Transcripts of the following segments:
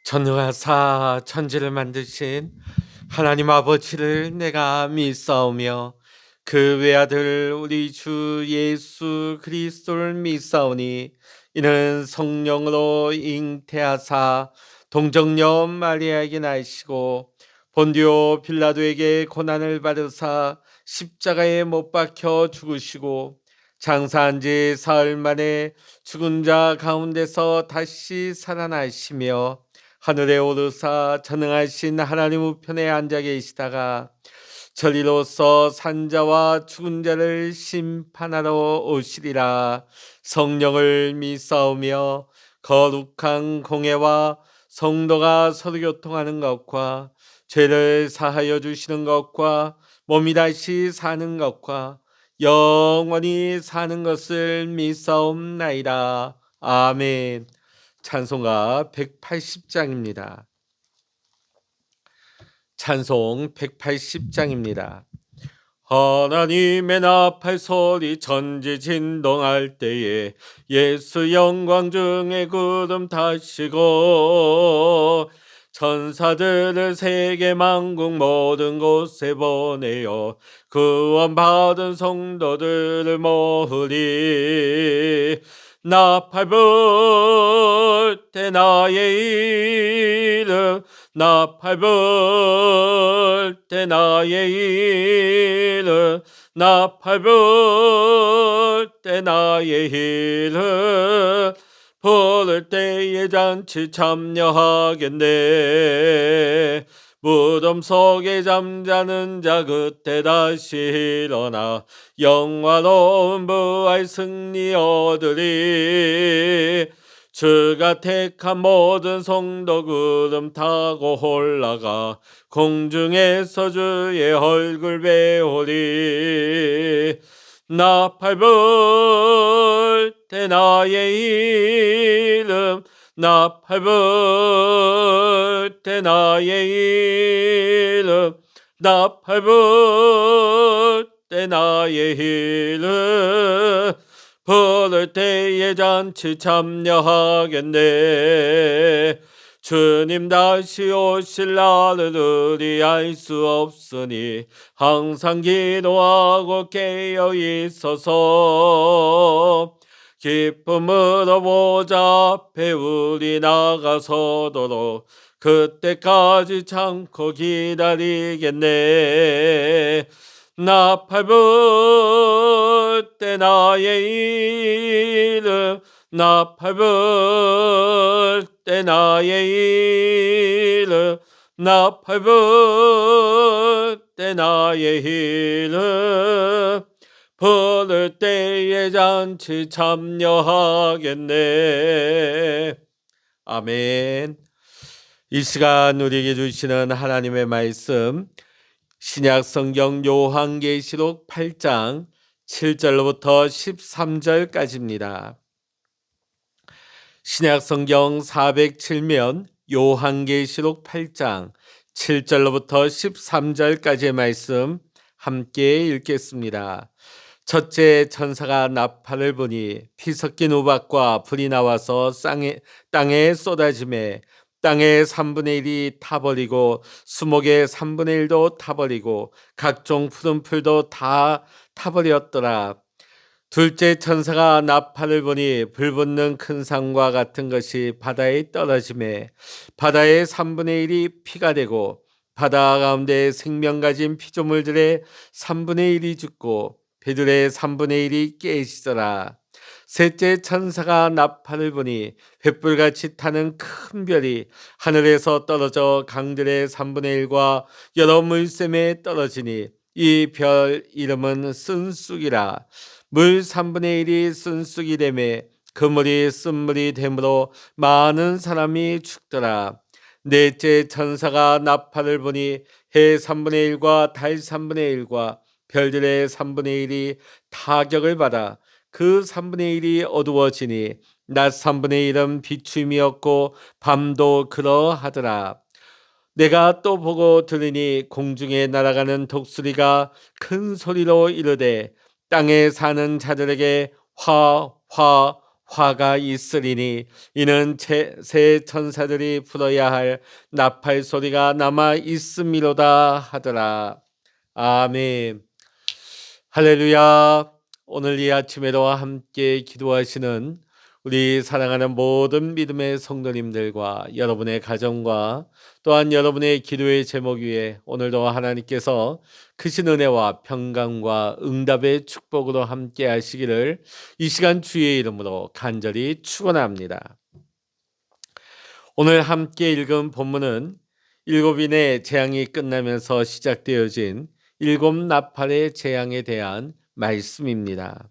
전능하사 천지를 만드신 하나님 아버지를 내가 믿사오며 그 외아들 우리 주 예수 그리스도를 믿사오니 이는 성령으로 잉태하사 동정녀 마리아에게 나시고 본디오 빌라도에게 고난을 받으사 십자가에 못 박혀 죽으시고 장사한 지 사흘 만에 죽은 자 가운데서 다시 살아나시며 하늘에 오르사 전능하신 하나님 우편에 앉아 계시다가 저리로서 산자와 죽은 자를 심판하러 오시리라. 성령을 믿사오며 거룩한 공회와 성도가 서로 교통하는 것과 죄를 사하여 주시는 것과 몸이 다시 사는 것과 영원히 사는 것을 믿사옵나이다. 아멘. 찬송가 180장입니다. 찬송 180장입니다. 하나님의 나팔 소리 천지 진동할 때에 예수 영광 중에 구름 타시고 천사들을 세계 만국 모든 곳에 보내어 구원받은 성도들을 모으리. 나팔 불 때 나의 이름 나팔 불 때 나의 이름 나팔 불 때 나의 이름 부를 때에 잔치 참여하겠네. 무덤 속에 잠자는 자 그때 다시 일어나 영화로운 부활 승리 얻으리. 주가 택한 모든 성도 구름 타고 올라가 공중에서 주의 얼굴 배우리. 나팔 불 때 나의 이름 나팔 불 때 나의 이름 나팔 불 때 나의 이름 부를 때에 잔치 참여하겠네. 주님 다시 오실 날을 우리 알 수 없으니 항상 기도하고 깨어 있어서 기쁨으로 보좌 앞에 우리 나가서도록 그때까지 참고 기다리겠네. 나팔 불 때 나의 이름 나팔 불 때 나의 이름 나팔 불 때 나의 이름 부를 때에 잔치 참여하겠네. 아멘. 이 시간 우리에게 주시는 하나님의 말씀 신약성경 요한계시록 8장 7절로부터 13절까지입니다. 신약성경 407면 요한계시록 8장 7절로부터 13절까지의 말씀 함께 읽겠습니다. 첫째 천사가 나팔을 부니 피 섞인 우박과 불이 나와서 땅에 쏟아지매 땅의 3분의 1이 타버리고 수목의 3분의 1도 타버리고 각종 푸른 풀도 다 타버렸더라. 둘째 천사가 나팔을 부니 불붙는 큰 산과 같은 것이 바다에 떨어지매 바다의 3분의 1이 피가 되고 바다 가운데 생명 가진 피조물들의 3분의 1이 죽고 배들의 3분의 1이 깨지더라. 셋째 천사가 나팔을 부니 횃불같이 타는 큰 별이 하늘에서 떨어져 강들의 3분의 1과 여러 물샘에 떨어지니 이 별 이름은 쓴쑥이라. 물 3분의 1이 쓴쑥이 되매 그 물이 쓴물이 되므로 많은 사람이 죽더라. 넷째 천사가 나팔을 부니 해 3분의 1과 달 3분의 1과 별들의 3분의 1이 타격을 받아 그 3분의 1이 어두워지니 낮 3분의 1은 비춤이었고 밤도 그러하더라. 내가 또 보고 들으니 공중에 날아가는 독수리가 큰 소리로 이르되 땅에 사는 자들에게 화 화가 있으리니 이는 새 천사들이 불어야 할 나팔 소리가 남아 있음이로다 하더라. 아멘. 할렐루야. 오늘 이 아침에도 함께 기도하시는 우리 사랑하는 모든 믿음의 성도님들과 여러분의 가정과 또한 여러분의 기도의 제목 위에 오늘도 하나님께서 크신 은혜와 평강과 응답의 축복으로 함께 하시기를 이 시간 주의 이름으로 간절히 축원합니다. 오늘 함께 읽은 본문은 일곱인의 재앙이 끝나면서 시작되어진 일곱 나팔의 재앙에 대한 말씀입니다.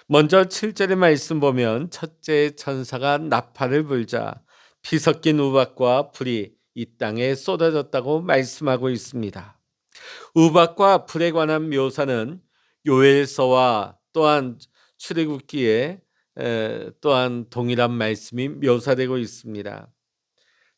먼저 7절의 말씀 보면 첫째 천사가 나팔을 불자 피 섞인 우박과 불이 이 땅에 쏟아졌다고 말씀하고 있습니다. 우박과 불에 관한 묘사는 요엘서와 또한 출애굽기에 또한 동일한 말씀이 묘사되고 있습니다.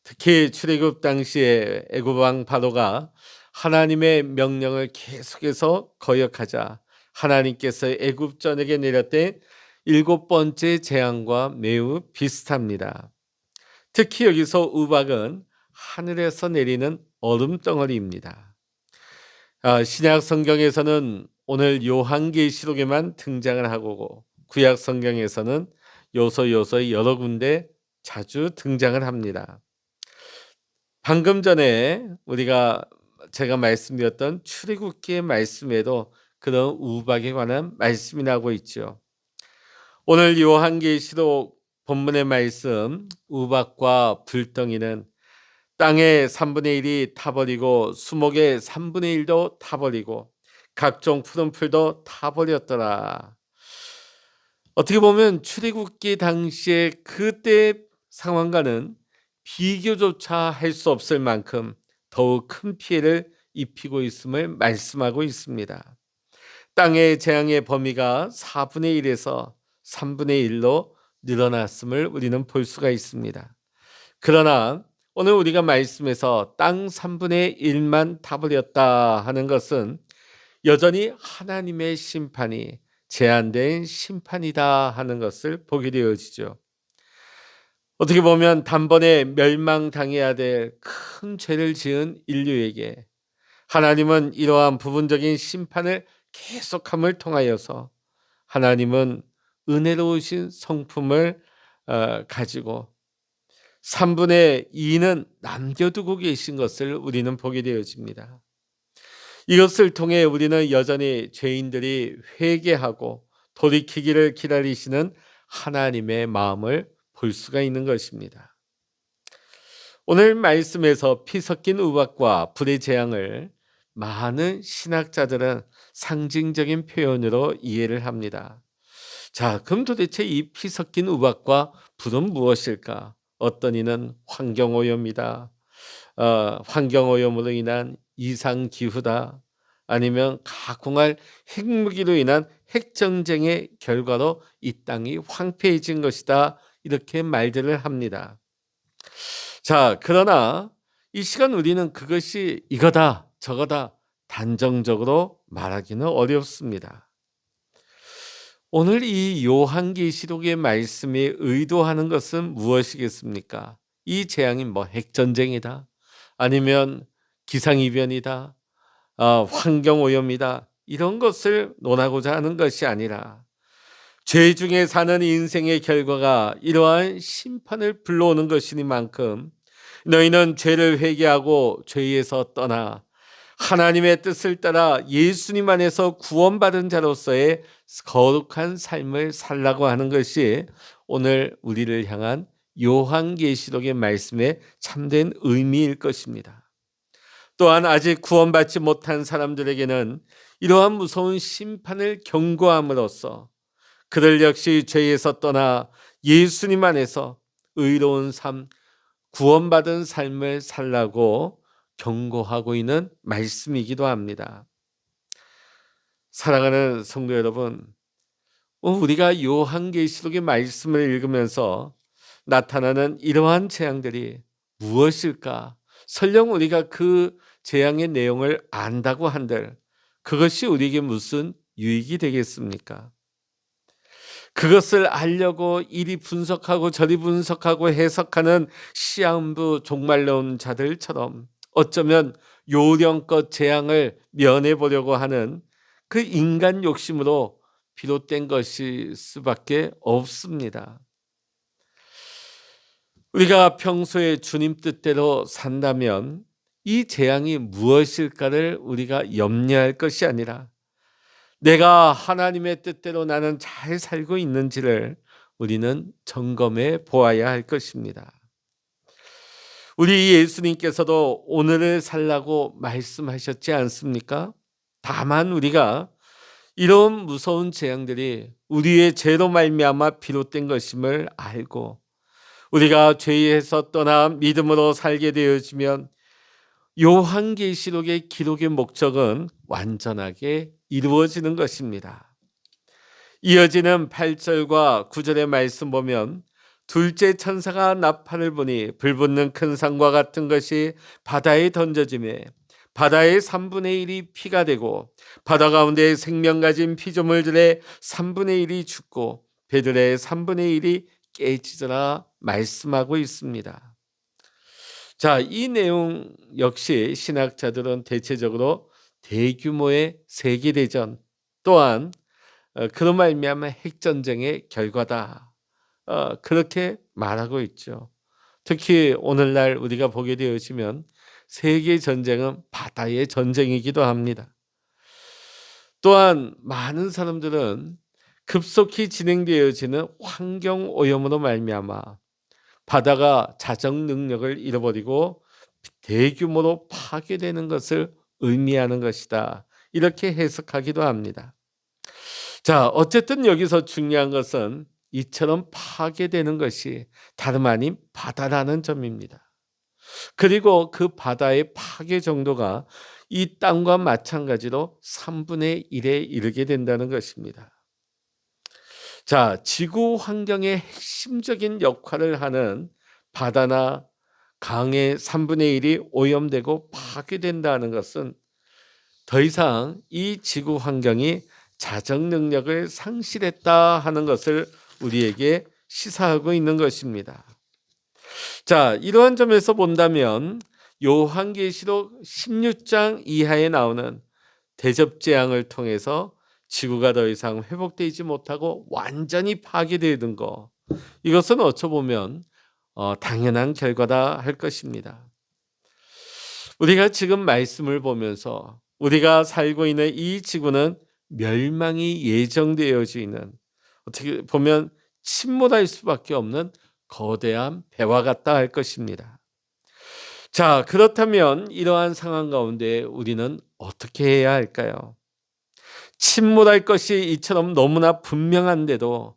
특히 출애굽 당시에 애굽 왕 바로가 하나님의 명령을 계속해서 거역하자 하나님께서 애굽전에게 내렸던 일곱 번째 재앙과 매우 비슷합니다. 특히 여기서 우박은 하늘에서 내리는 얼음 덩어리입니다. 신약 성경에서는 오늘 요한계시록에만 등장을 하고 구약 성경에서는 요소 여러 군데 자주 등장을 합니다. 방금 전에 제가 말씀드렸던 출애굽기의 말씀에도 그런 우박에 관한 말씀이 나오고 있죠. 오늘 요한계시록 본문의 말씀 우박과 불덩이는 땅의 3분의 1이 타버리고 수목의 3분의 1도 타버리고 각종 푸른 풀도 타버렸더라. 어떻게 보면 출애굽기 당시에 그때 상황과는 비교조차 할 수 없을 만큼 더욱 큰 피해를 입히고 있음을 말씀하고 있습니다. 땅의 재앙의 범위가 4분의 1에서 3분의 1로 늘어났음을 우리는 볼 수가 있습니다. 그러나 오늘 우리가 말씀에서 땅 3분의 1만 타버렸다 하는 것은 여전히 하나님의 심판이 제한된 심판이다 하는 것을 보게 되어지죠. 어떻게 보면 단번에 멸망당해야 될 큰 죄를 지은 인류에게 하나님은 이러한 부분적인 심판을 계속함을 통하여서 하나님은 은혜로우신 성품을 가지고 3분의 2는 남겨두고 계신 것을 우리는 보게 되어집니다. 이것을 통해 우리는 여전히 죄인들이 회개하고 돌이키기를 기다리시는 하나님의 마음을 볼 수가 있는 것입니다. 오늘 말씀에서 피 섞인 우박과 불의 재앙을 많은 신학자들은 상징적인 표현으로 이해를 합니다. 자, 그럼 도대체 이 피 섞인 우박과 불은 무엇일까? 어떤 이는 환경오염이다. 환경오염으로 인한 이상기후다. 아니면 가공할 핵무기로 인한 핵전쟁의 결과로 이 땅이 황폐해진 것이다. 이렇게 말들을 합니다. 자, 그러나 이 시간 우리는 그것이 이거다, 저거다 단정적으로 말하기는 어렵습니다. 오늘 이 요한계시록의 말씀이 의도하는 것은 무엇이겠습니까? 이 재앙이 핵전쟁이다, 아니면 기상이변이다, 환경오염이다, 이런 것을 논하고자 하는 것이 아니라 죄 중에 사는 인생의 결과가 이러한 심판을 불러오는 것이니만큼 너희는 죄를 회개하고 죄에서 떠나 하나님의 뜻을 따라 예수님 안에서 구원받은 자로서의 거룩한 삶을 살라고 하는 것이 오늘 우리를 향한 요한계시록의 말씀의 참된 의미일 것입니다. 또한 아직 구원받지 못한 사람들에게는 이러한 무서운 심판을 경고함으로써 그들 역시 죄에서 떠나 예수님 안에서 의로운 삶, 구원받은 삶을 살라고 경고하고 있는 말씀이기도 합니다. 사랑하는 성도 여러분, 우리가 요한계시록의 말씀을 읽으면서 나타나는 이러한 재앙들이 무엇일까? 설령 우리가 그 재앙의 내용을 안다고 한들 그것이 우리에게 무슨 유익이 되겠습니까? 그것을 알려고 이리 분석하고 저리 분석하고 해석하는 시한부 종말론 자들처럼 어쩌면 요령껏 재앙을 면해 보려고 하는 그 인간 욕심으로 비롯된 것일 수밖에 없습니다. 우리가 평소에 주님 뜻대로 산다면 이 재앙이 무엇일까를 우리가 염려할 것이 아니라 내가 하나님의 뜻대로 나는 잘 살고 있는지를 우리는 점검해 보아야 할 것입니다. 우리 예수님께서도 오늘을 살라고 말씀하셨지 않습니까? 다만 우리가 이런 무서운 재앙들이 우리의 죄로 말미암아 비롯된 것임을 알고 우리가 죄에서 떠나 믿음으로 살게 되어지면 요한계시록의 기록의 목적은 완전하게 이루어지는 것입니다. 이어지는 8절과 9절의 말씀 보면 둘째 천사가 나팔을 부니 불붙는 큰 산과 같은 것이 바다에 던져지매 바다의 3분의 1이 피가 되고 바다 가운데 생명 가진 피조물들의 3분의 1이 죽고 배들의 3분의 1이 깨지더라 말씀하고 있습니다. 자, 이 내용 역시 신학자들은 대체적으로 대규모의 세계대전 또한 그런 말미암아 핵전쟁의 결과다. 그렇게 말하고 있죠. 특히 오늘날 우리가 보게 되어지면 세계전쟁은 바다의 전쟁이기도 합니다. 또한 많은 사람들은 급속히 진행되어지는 환경오염으로 말미암아 바다가 자정 능력을 잃어버리고 대규모로 파괴되는 것을 의미하는 것이다. 이렇게 해석하기도 합니다. 자, 어쨌든 여기서 중요한 것은 이처럼 파괴되는 것이 다름 아닌 바다라는 점입니다. 그리고 그 바다의 파괴 정도가 이 땅과 마찬가지로 3분의 1에 이르게 된다는 것입니다. 자, 지구 환경의 핵심적인 역할을 하는 바다나 강의 3분의 1이 오염되고 파괴된다는 것은 더 이상 이 지구 환경이 자정 능력을 상실했다 하는 것을 우리에게 시사하고 있는 것입니다. 자, 이러한 점에서 본다면 요한계시록 16장 이하에 나오는 대접재앙을 통해서 지구가 더 이상 회복되지 못하고 완전히 파괴되는 것, 이것은 어쩌보면 당연한 결과다 할 것입니다. 우리가 지금 말씀을 보면서 우리가 살고 있는 이 지구는 멸망이 예정되어져 있는, 어떻게 보면 침몰할 수밖에 없는 거대한 배와 같다 할 것입니다. 자, 그렇다면 이러한 상황 가운데 우리는 어떻게 해야 할까요? 침몰할 것이 이처럼 너무나 분명한데도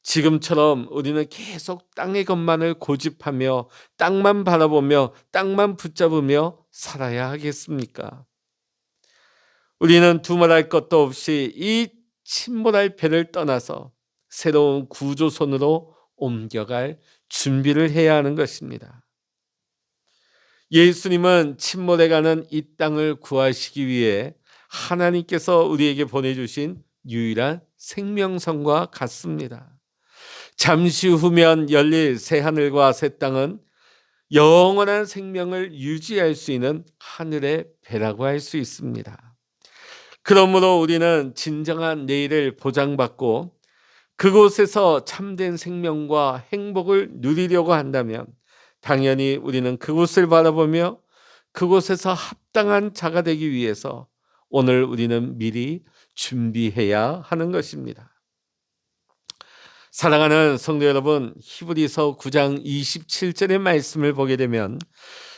지금처럼 우리는 계속 땅의 것만을 고집하며 땅만 바라보며 땅만 붙잡으며 살아야 하겠습니까? 우리는 두말할 것도 없이 이 침몰할 배를 떠나서 새로운 구조선으로 옮겨갈 준비를 해야 하는 것입니다. 예수님은 침몰해가는 이 땅을 구하시기 위해 하나님께서 우리에게 보내주신 유일한 생명선과 같습니다. 잠시 후면 열릴 새하늘과 새 땅은 영원한 생명을 유지할 수 있는 하늘의 배라고 할 수 있습니다. 그러므로 우리는 진정한 내일을 보장받고 그곳에서 참된 생명과 행복을 누리려고 한다면 당연히 우리는 그곳을 바라보며 그곳에서 합당한 자가 되기 위해서 오늘 우리는 미리 준비해야 하는 것입니다. 사랑하는 성도 여러분, 히브리서 9장 27절의 말씀을 보게 되면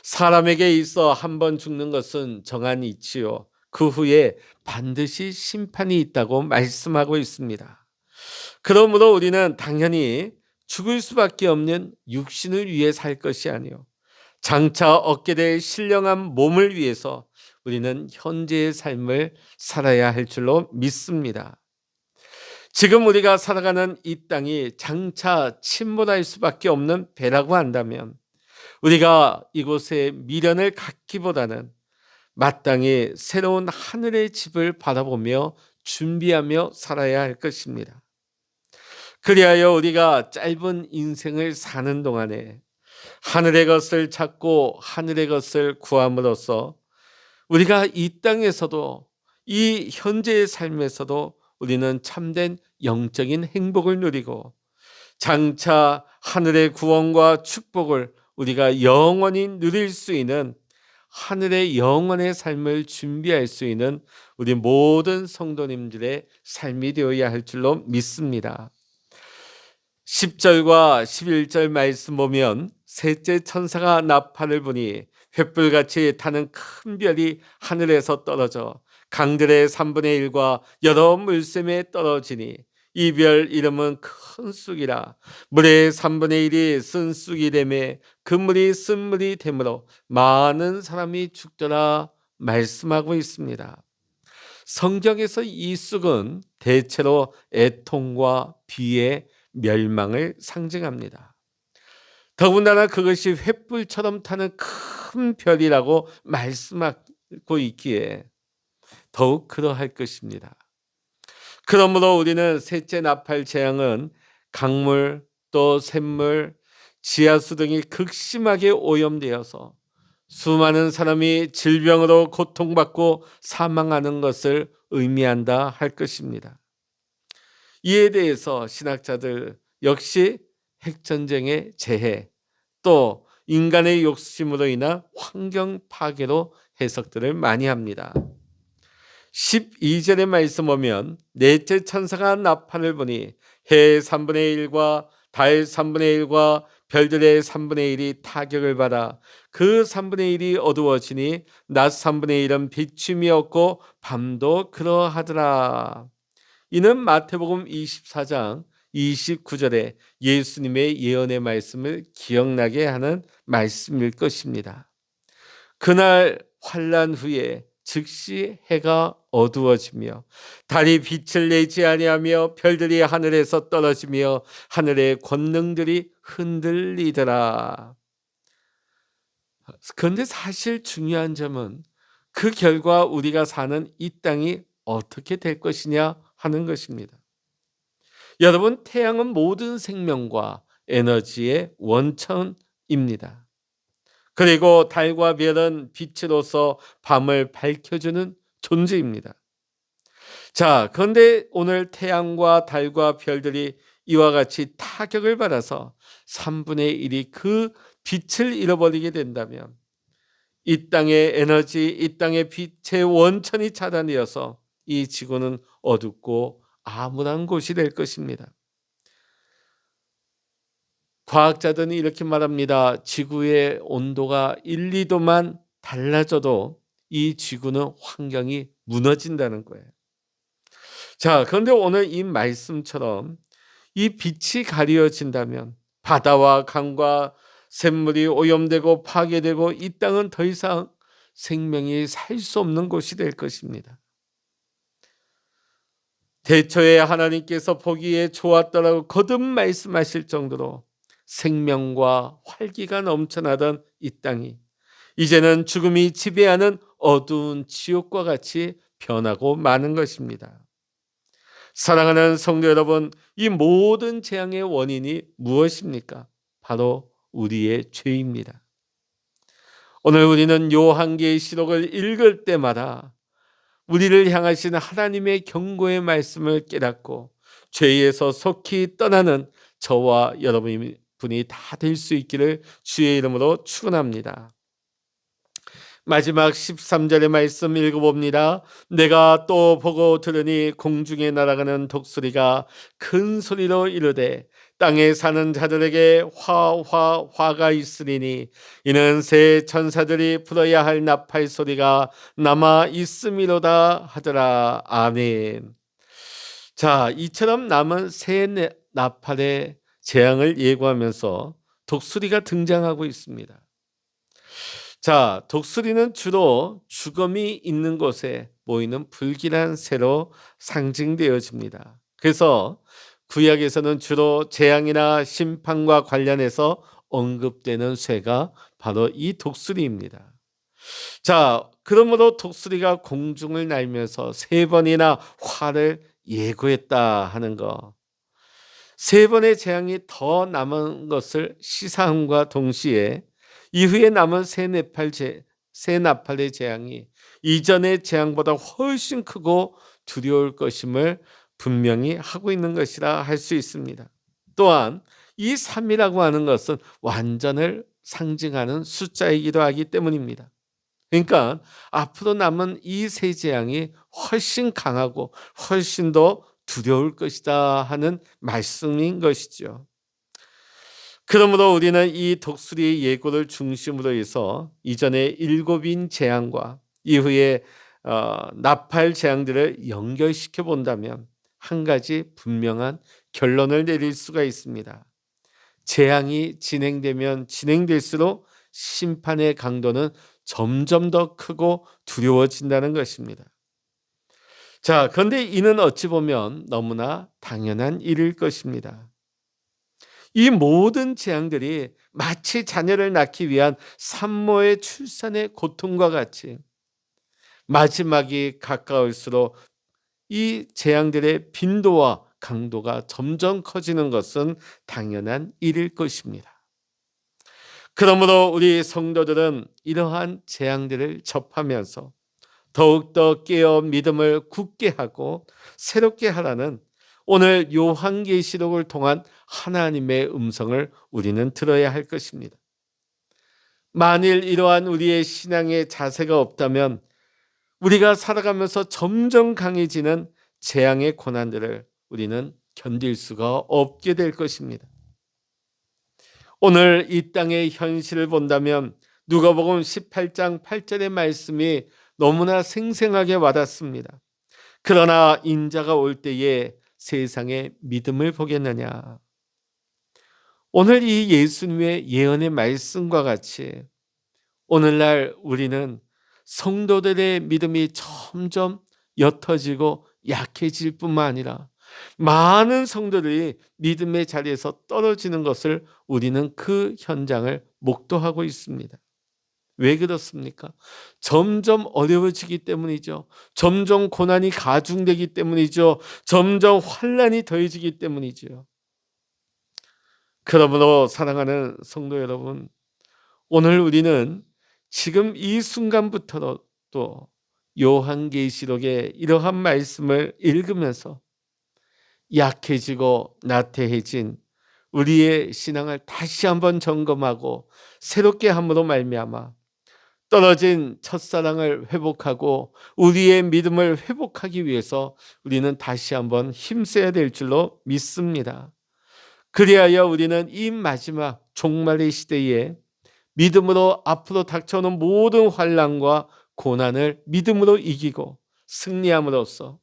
사람에게 있어 한 번 죽는 것은 정한 이치요 그 후에 반드시 심판이 있다고 말씀하고 있습니다. 그러므로 우리는 당연히 죽을 수밖에 없는 육신을 위해 살 것이 아니요 장차 얻게 될 신령한 몸을 위해서 우리는 현재의 삶을 살아야 할 줄로 믿습니다. 지금 우리가 살아가는 이 땅이 장차 침몰할 수밖에 없는 배라고 한다면 우리가 이곳에 미련을 갖기보다는 마땅히 새로운 하늘의 집을 바라보며 준비하며 살아야 할 것입니다. 그리하여 우리가 짧은 인생을 사는 동안에 하늘의 것을 찾고 하늘의 것을 구함으로써 우리가 이 땅에서도, 이 현재의 삶에서도 우리는 참된 영적인 행복을 누리고 장차 하늘의 구원과 축복을 우리가 영원히 누릴 수 있는 하늘의 영원의 삶을 준비할 수 있는 우리 모든 성도님들의 삶이 되어야 할 줄로 믿습니다. 10절과 11절 말씀 보면 셋째 천사가 나팔을 부니 횃불같이 타는 큰 별이 하늘에서 떨어져 강들의 3분의 1과 여러 물샘에 떨어지니 이 별 이름은 큰 쑥이라. 물의 3분의 1이 쓴 쑥이 되매 그 물이 쓴 물이 되므로 많은 사람이 죽더라 말씀하고 있습니다. 성경에서 이 쑥은 대체로 애통과 비의 멸망을 상징합니다. 더군다나 그것이 횃불처럼 타는 큰 별이라고 말씀하고 있기에 더욱 그러할 것입니다. 그러므로 우리는 셋째 나팔 재앙은 강물 또 샘물, 지하수 등이 극심하게 오염되어서 수많은 사람이 질병으로 고통받고 사망하는 것을 의미한다 할 것입니다. 이에 대해서 신학자들 역시 핵전쟁의 재해 또 인간의 욕심으로 인한 환경 파괴로 해석들을 많이 합니다. 12절의 말씀 보면 넷째 천사가 나팔을 부니 해의 3분의 1과 달 3분의 1과 별들의 3분의 1이 타격을 받아 그 3분의 1이 어두워지니 낮 3분의 1은 비춤이 없고 밤도 그러하더라. 이는 마태복음 24장 29절에 예수님의 예언의 말씀을 기억나게 하는 말씀일 것입니다. 그날 환난 후에 즉시 해가 어두워지며 달이 빛을 내지 아니하며 별들이 하늘에서 떨어지며 하늘의 권능들이 흔들리더라. 그런데 사실 중요한 점은 그 결과 우리가 사는 이 땅이 어떻게 될 것이냐 하는 것입니다. 여러분, 태양은 모든 생명과 에너지의 원천입니다. 그리고 달과 별은 빛으로서 밤을 밝혀주는 존재입니다. 자, 그런데 오늘 태양과 달과 별들이 이와 같이 타격을 받아서 3분의 1이 그 빛을 잃어버리게 된다면 이 땅의 에너지, 이 땅의 빛의 원천이 차단되어서 이 지구는 어둡고 암울한 곳이 될 것입니다. 과학자들은 이렇게 말합니다. 지구의 온도가 1, 2도만 달라져도 이 지구는 환경이 무너진다는 거예요. 자, 그런데 오늘 이 말씀처럼 이 빛이 가려진다면 바다와 강과 샘물이 오염되고 파괴되고 이 땅은 더 이상 생명이 살 수 없는 곳이 될 것입니다. 대초에 하나님께서 보기에 좋았더라고 거듭 말씀하실 정도로 생명과 활기가 넘쳐나던 이 땅이 이제는 죽음이 지배하는 어두운 지옥과 같이 변하고 마는 것입니다. 사랑하는 성도 여러분, 이 모든 재앙의 원인이 무엇입니까? 바로 우리의 죄입니다. 오늘 우리는 요한계시록을 읽을 때마다 우리를 향하신 하나님의 경고의 말씀을 깨닫고 죄에서 속히 떠나는 저와 여러분이 다 될 수 있기를 주의 이름으로 축원합니다. 마지막 13절의 말씀 읽어봅니다. 내가 또 보고 들으니 공중에 날아가는 독수리가 큰 소리로 이르되 땅에 사는 자들에게 화가 있으리니 이는 새 천사들이 불어야 할 나팔 소리가 남아 있음이로다 하더라. 아멘. 자, 이처럼 남은 새 나팔의 재앙을 예고하면서 독수리가 등장하고 있습니다. 자, 독수리는 주로 죽음이 있는 곳에 모이는 불길한 새로 상징되어집니다. 그래서 구약에서는 주로 재앙이나 심판과 관련해서 언급되는 새가 바로 이 독수리입니다. 자, 그러므로 독수리가 공중을 날면서 3번이나 화를 예고했다 하는 거. 세 번의 재앙이 더 남은 것을 시사함과 동시에 이후에 남은 새 나팔의 재앙이 이전의 재앙보다 훨씬 크고 두려울 것임을 분명히 하고 있는 것이라 할 수 있습니다. 또한 이 3이라고 하는 것은 완전을 상징하는 숫자이기도 하기 때문입니다. 그러니까 앞으로 남은 이 세 재앙이 훨씬 강하고 훨씬 더 두려울 것이다 하는 말씀인 것이죠. 그러므로 우리는 이 독수리의 예고를 중심으로 해서 이전의 7인 재앙과 이후에 나팔 재앙들을 연결시켜 본다면 한 가지 분명한 결론을 내릴 수가 있습니다. 재앙이 진행되면 진행될수록 심판의 강도는 점점 더 크고 두려워진다는 것입니다. 자, 그런데 이는 어찌 보면 너무나 당연한 일일 것입니다. 이 모든 재앙들이 마치 자녀를 낳기 위한 산모의 출산의 고통과 같이 마지막이 가까울수록 이 재앙들의 빈도와 강도가 점점 커지는 것은 당연한 일일 것입니다. 그러므로 우리 성도들은 이러한 재앙들을 접하면서 더욱더 깨어 믿음을 굳게 하고 새롭게 하라는 오늘 요한계시록을 통한 하나님의 음성을 우리는 들어야 할 것입니다. 만일 이러한 우리의 신앙의 자세가 없다면 우리가 살아가면서 점점 강해지는 재앙의 고난들을 우리는 견딜 수가 없게 될 것입니다. 오늘 이 땅의 현실을 본다면 누가복음 18장 8절의 말씀이 너무나 생생하게 와닿습니다. 그러나 인자가 올 때에 세상의 믿음을 보겠느냐. 오늘 이 예수님의 예언의 말씀과 같이 오늘날 우리는 성도들의 믿음이 점점 옅어지고 약해질 뿐만 아니라 많은 성도들이 믿음의 자리에서 떨어지는 것을 우리는 그 현장을 목도하고 있습니다. 왜 그렇습니까? 점점 어려워지기 때문이죠. 점점 고난이 가중되기 때문이죠. 점점 환난이 더해지기 때문이죠. 그러므로 사랑하는 성도 여러분, 오늘 우리는 지금 이 순간부터도 요한계시록의 이러한 말씀을 읽으면서 약해지고 나태해진 우리의 신앙을 다시 한번 점검하고 새롭게 함으로 말미암아 떨어진 첫사랑을 회복하고 우리의 믿음을 회복하기 위해서 우리는 다시 한번 힘써야 될 줄로 믿습니다. 그리하여 우리는 이 마지막 종말의 시대에 믿음으로 앞으로 닥쳐오는 모든 환난과 고난을 믿음으로 이기고 승리함으로써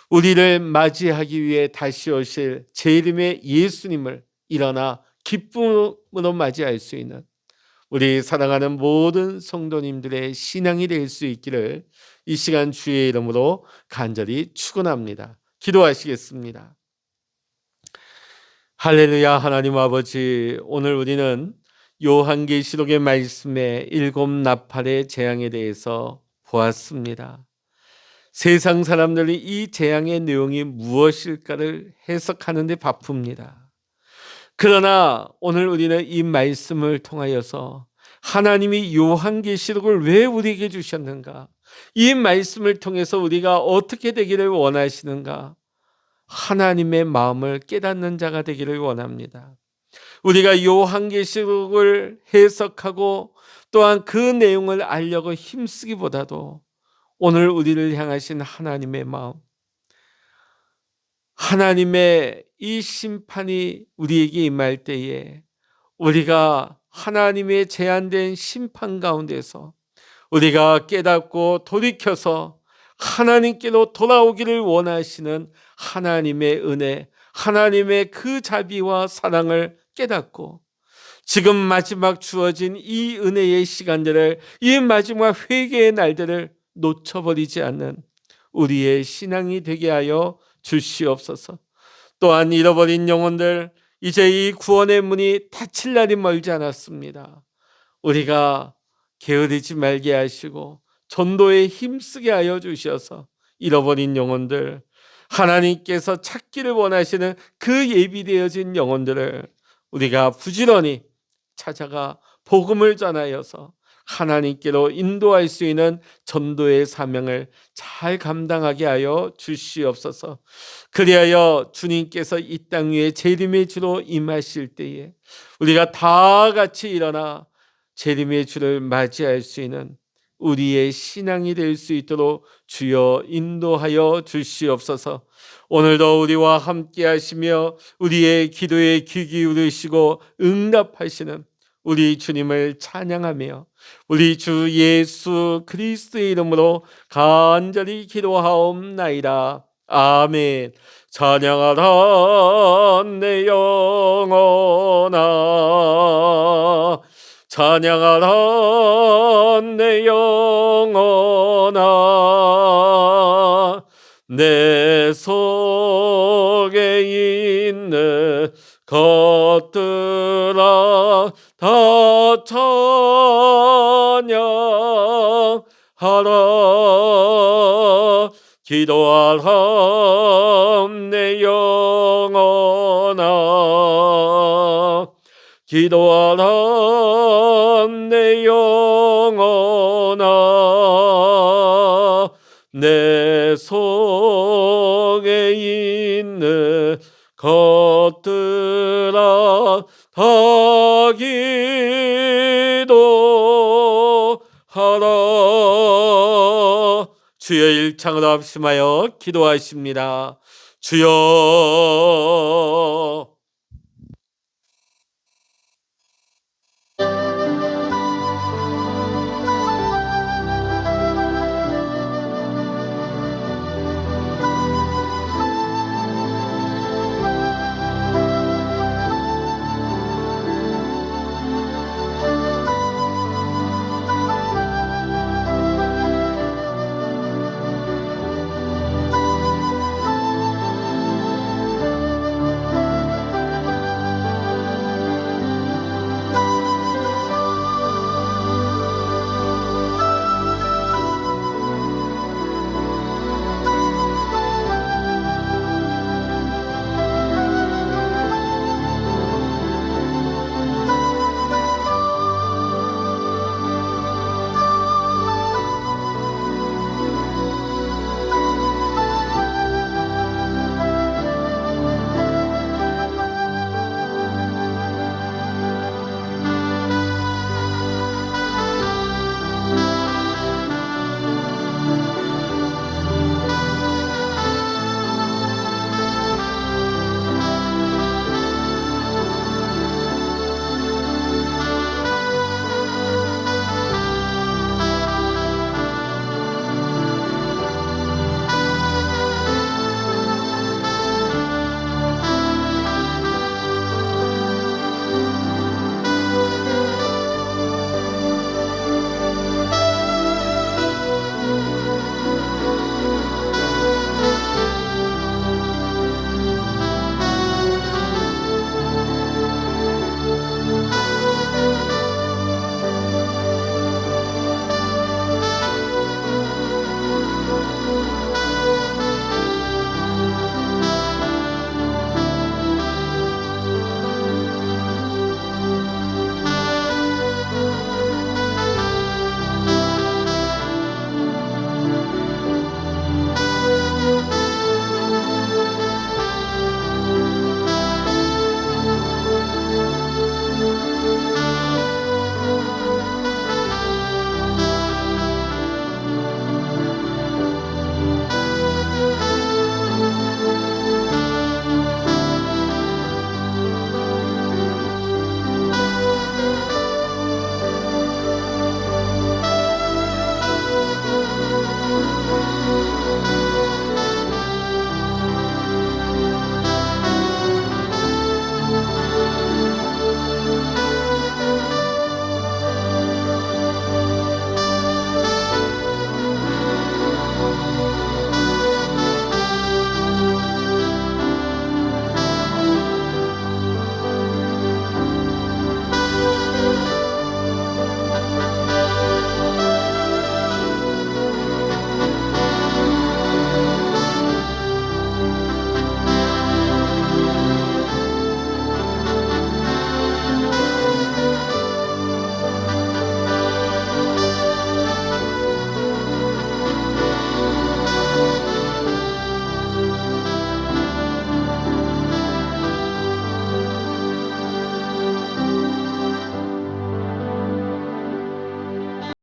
우리를 맞이하기 위해 다시 오실 제 이름의 예수님을 일어나 기쁨으로 맞이할 수 있는 우리 사랑하는 모든 성도님들의 신앙이 될 수 있기를 이 시간 주의 이름으로 간절히 축원합니다. 기도하시겠습니다. 할렐루야. 하나님 아버지, 오늘 우리는 요한계시록의 말씀에 7 나팔의 재앙에 대해서 보았습니다. 세상 사람들이 이 재앙의 내용이 무엇일까를 해석하는 데 바쁩니다. 그러나 오늘 우리는 이 말씀을 통하여서 하나님이 요한계시록을 왜 우리에게 주셨는가? 이 말씀을 통해서 우리가 어떻게 되기를 원하시는가? 하나님의 마음을 깨닫는 자가 되기를 원합니다. 우리가 요한계시록을 해석하고 또한 그 내용을 알려고 힘쓰기보다도 오늘 우리를 향하신 하나님의 마음, 하나님의 이 심판이 우리에게 임할 때에 우리가 하나님의 제한된 심판 가운데서 우리가 깨닫고 돌이켜서 하나님께로 돌아오기를 원하시는 하나님의 은혜, 하나님의 그 자비와 사랑을 깨닫고 지금 마지막 주어진 이 은혜의 시간들을, 이 마지막 회개의 날들을 놓쳐버리지 않는 우리의 신앙이 되게 하여 주시옵소서. 또한 잃어버린 영혼들, 이제 이 구원의 문이 닫힐 날이 멀지 않았습니다. 우리가 게으르지 말게 하시고 전도에 힘쓰게 하여 주셔서 잃어버린 영혼들, 하나님께서 찾기를 원하시는 그 예비되어진 영혼들을 우리가 부지런히 찾아가 복음을 전하여서 하나님께로 인도할 수 있는 전도의 사명을 잘 감당하게 하여 주시옵소서. 그리하여 주님께서 이 땅 위에 재림의 주로 임하실 때에 우리가 다 같이 일어나 재림의 주를 맞이할 수 있는 우리의 신앙이 될 수 있도록 주여 인도하여 주시옵소서. 오늘도 우리와 함께 하시며 우리의 기도에 귀 기울이시고 응답하시는 우리 주님을 찬양하며 우리 주 예수 그리스도의 이름으로 간절히 기도하옵나이다. 아멘. 찬양하라 내 영혼아, 찬양하라 내 영혼아, 내 속에 있는 것들아 다 찬양하라. 기도하라 내 영혼아, 기도하라 내 영혼아, 내 속에 있는 것들아 다 기도하라. 주여 일창으로 합심하여 기도하십니다. 주여